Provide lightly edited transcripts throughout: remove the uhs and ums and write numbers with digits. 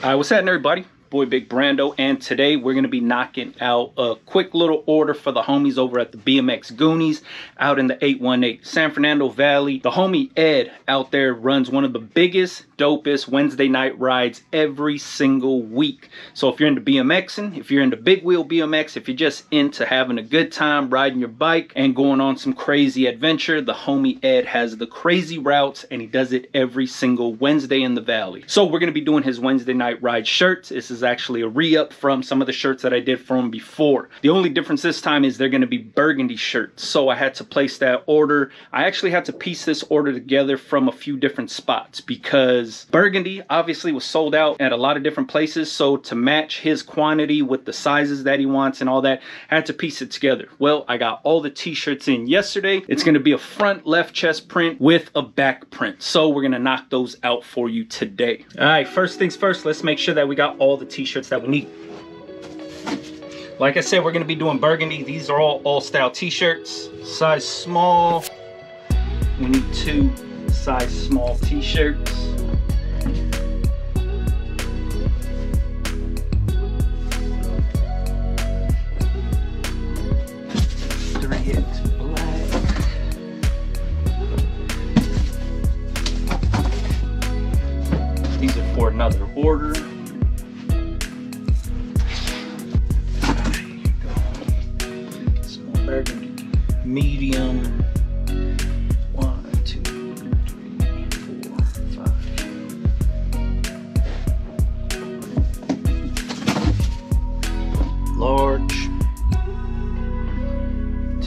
What's happening, everybody? Boy Big Brando, and today we're going to be knocking out a quick little order for the homies over at the BMX Goonies out in the 818 San Fernando Valley. The homie Ed out there runs one of the biggest, dopest Wednesday night rides every single week. So if you're into BMXing, if you're into big wheel BMX, if you're just into having a good time riding your bike and going on some crazy adventure, the homie Ed has the crazy routes and he does it every single Wednesday in the Valley. So we're going to be doing his Wednesday night ride shirts. This is actually a re-up from some of the shirts that I did for him before. The only difference this time is they're going to be burgundy shirts. So I had to place that order. I actually had to piece this order together from a few different spots because burgundy obviously was sold out at a lot of different places. So to match his quantity with the sizes that he wants and all that, I had to piece it together. Well, I got all the t-shirts in yesterday. It's going to be a front left chest print with a back print. So we're going to knock those out for you today. All right, first things first, let's make sure that we got all the t-shirts that we need. Like I said, we're going to be doing burgundy. These are all style t-shirts. Size small. We need 2 size small t-shirts. These are for another order. There you go. Small burgundy, medium. 1, 2, 3, 4, 5. Large. 2,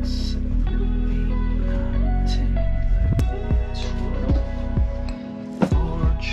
6, 7, 8, 9, 10, 11, 12. Large.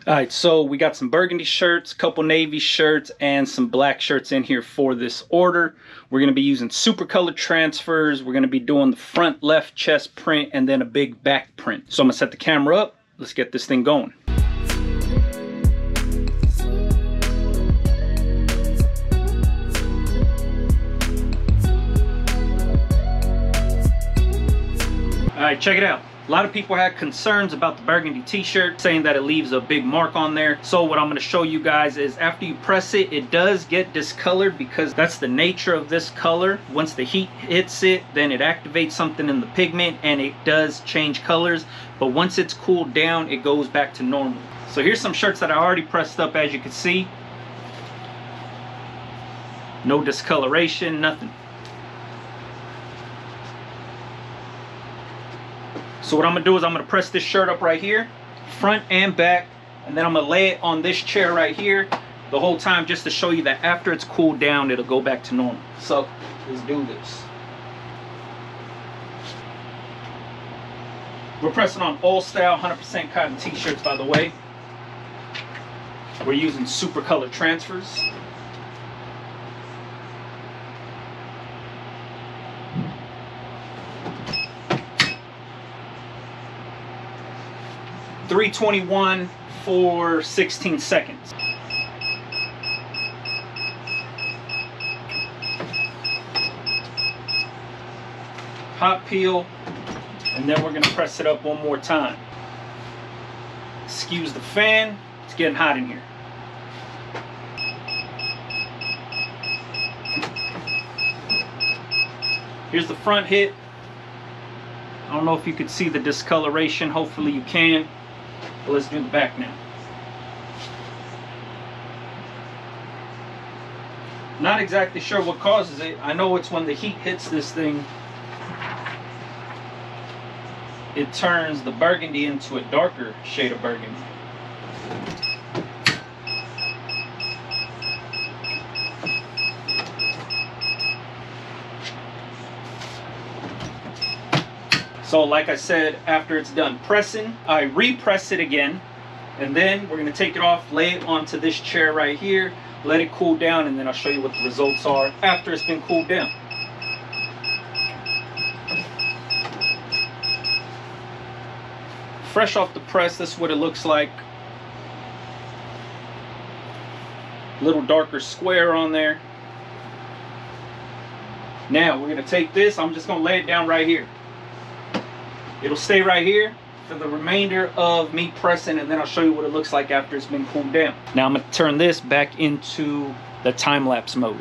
All right, so we got some burgundy shirts, a couple navy shirts, and some black shirts in here for this order. We're going to be using Supacolor Transfers. We're going to be doing the front left chest print and then a big back print. So I'm going to set the camera up. Let's get this thing going. All right, check it out. A lot of people had concerns about the burgundy t-shirt, saying that it leaves a big mark on there. So what I'm going to show you guys is after you press it, it does get discolored because that's the nature of this color. Once the heat hits it, then it activates something in the pigment and it does change colors. But once it's cooled down, it goes back to normal. So here's some shirts that I already pressed up, as you can see. No discoloration, nothing. So what I'm gonna do is I'm gonna press this shirt up right here, front and back, and then I'm gonna lay it on this chair right here the whole time just to show you that after it's cooled down, it'll go back to normal. So let's do this. We're pressing on all style 100% cotton t-shirts, by the way. We're using Supacolor Transfers. $321 for 16 seconds. Hot peel, and then we're going to press it up one more time. Excuse the fan, it's getting hot in here. Here's the front hit. I don't know if you could see the discoloration. Hopefully you can. But let's do the back now. Not exactly sure what causes it. I know it's when the heat hits this thing, it turns the burgundy into a darker shade of burgundy. So like I said, after it's done pressing, I repress it again, and then we're gonna take it off, lay it onto this chair right here, let it cool down, and then I'll show you what the results are after it's been cooled down. Fresh off the press, this is what it looks like. Little darker square on there. Now we're gonna take this, I'm just gonna lay it down right here. It'll stay right here for the remainder of me pressing, and then I'll show you what it looks like after it's been cooled down. Now I'm gonna turn this back into the time-lapse mode.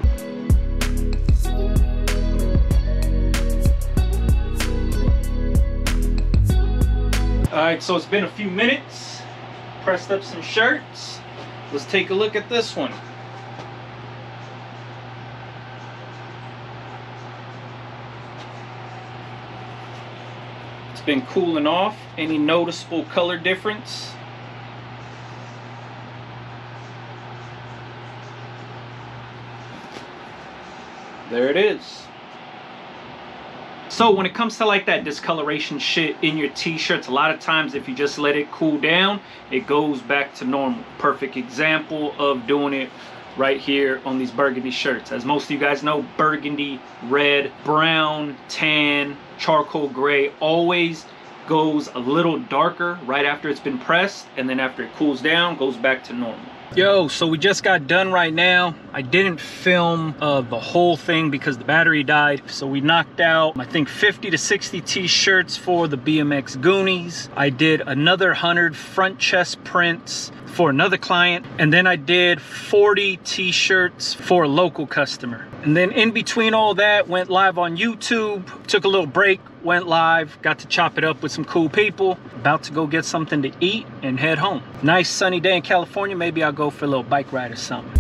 All right, so it's been a few minutes. Pressed up some shirts. Let's take a look at this one. It's been cooling off. Any noticeable color difference? There it is. So when it comes to like that discoloration shit in your t-shirts, a lot of times if you just let it cool down, it goes back to normal. Perfect example of doing it right here on these burgundy shirts. As most of you guys know, burgundy, red, brown, tan, charcoal gray always goes a little darker right after it's been pressed, and then after it cools down, goes back to normal. Yo, so we just got done right now. I didn't film the whole thing because the battery died. So we knocked out, I think, 50 to 60 t-shirts for the BMX Goonies. I did another 100 front chest prints for another client. And then I did 40 t-shirts for a local customer. And then in between all that, went live on YouTube, took a little break, went live, got to chop it up with some cool people. About to go get something to eat and head home. Nice sunny day in California. Maybe I'll go for a little bike ride or something.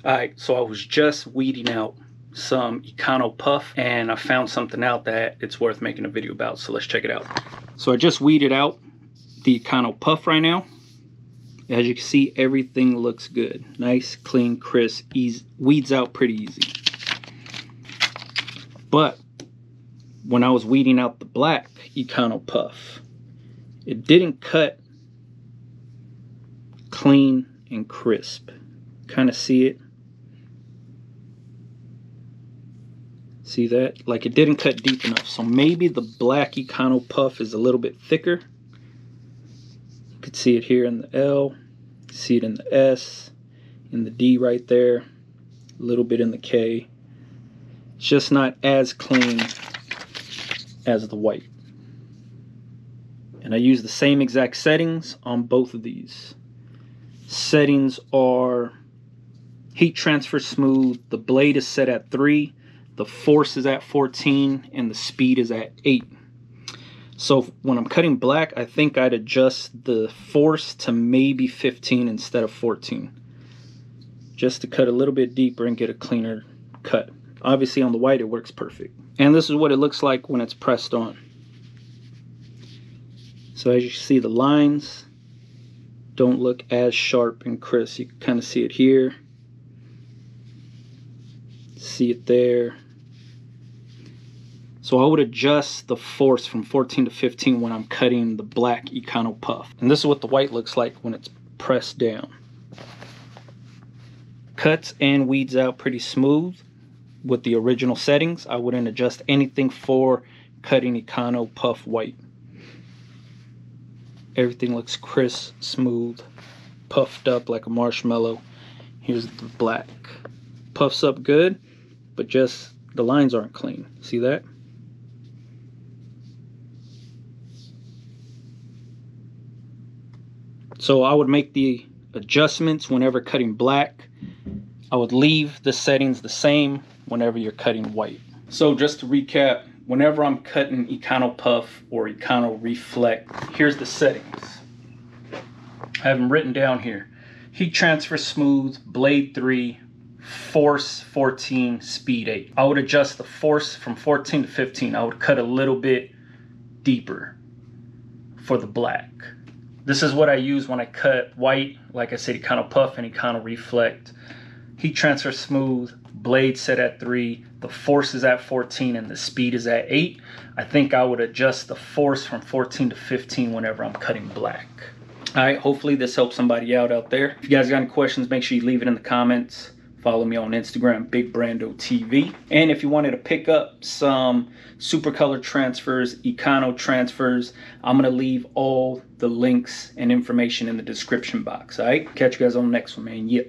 All right, so I was just weeding out some EconoPuff, and I found something out that it's worth making a video about, so let's check it out. So I just weeded out the EconoPuff right now. As you can see, everything looks good. Nice, clean, crisp, easy, weeds out pretty easy. But when I was weeding out the black EconoPuff, it didn't cut clean and crisp. Kind of see it? See that? Like, it didn't cut deep enough. So maybe the black EconoPuff is a little bit thicker. You could see it here in the L, see it in the S, in the D right there, a little bit in the K. It's just not as clean as the white. And I use the same exact settings on both of these. Settings are heat transfer smooth, the blade is set at 3, the force is at 14, and the speed is at 8. So when I'm cutting black, I think I'd adjust the force to maybe 15 instead of 14. Just to cut a little bit deeper and get a cleaner cut. Obviously on the white it works perfect. And this is what it looks like when it's pressed on. So as you can see, the lines don't look as sharp and crisp. You can kind of see it here. See it there. So I would adjust the force from 14 to 15 when I'm cutting the black EconoPuff. And this is what the white looks like when it's pressed down. Cuts and weeds out pretty smooth with the original settings. I wouldn't adjust anything for cutting EconoPuff white. Everything looks crisp, smooth, puffed up like a marshmallow. Here's the black. Puffs up good, but just the lines aren't clean. See that? So I would make the adjustments whenever cutting black. I would leave the settings the same whenever you're cutting white. So just to recap, whenever I'm cutting EconoPuff or EconoReflect, here's the settings. I have them written down here. Heat transfer smooth, blade 3, force 14, speed 8. I would adjust the force from 14 to 15. I would cut a little bit deeper for the black. This is what I use when I cut white. Like I said, EconoPuff and EconoReflect. Heat transfer smooth, blade set at 3, the force is at 14 and the speed is at 8. I think I would adjust the force from 14 to 15 whenever I'm cutting black. All right, hopefully this helps somebody out there. If you guys got any questions, make sure you leave it in the comments. Follow me on Instagram, Big Brando TV. And if you wanted to pick up some Supacolor Transfers, EconoTransfers, I'm going to leave all the links and information in the description box. All right, catch you guys on the next one, man. Yeah.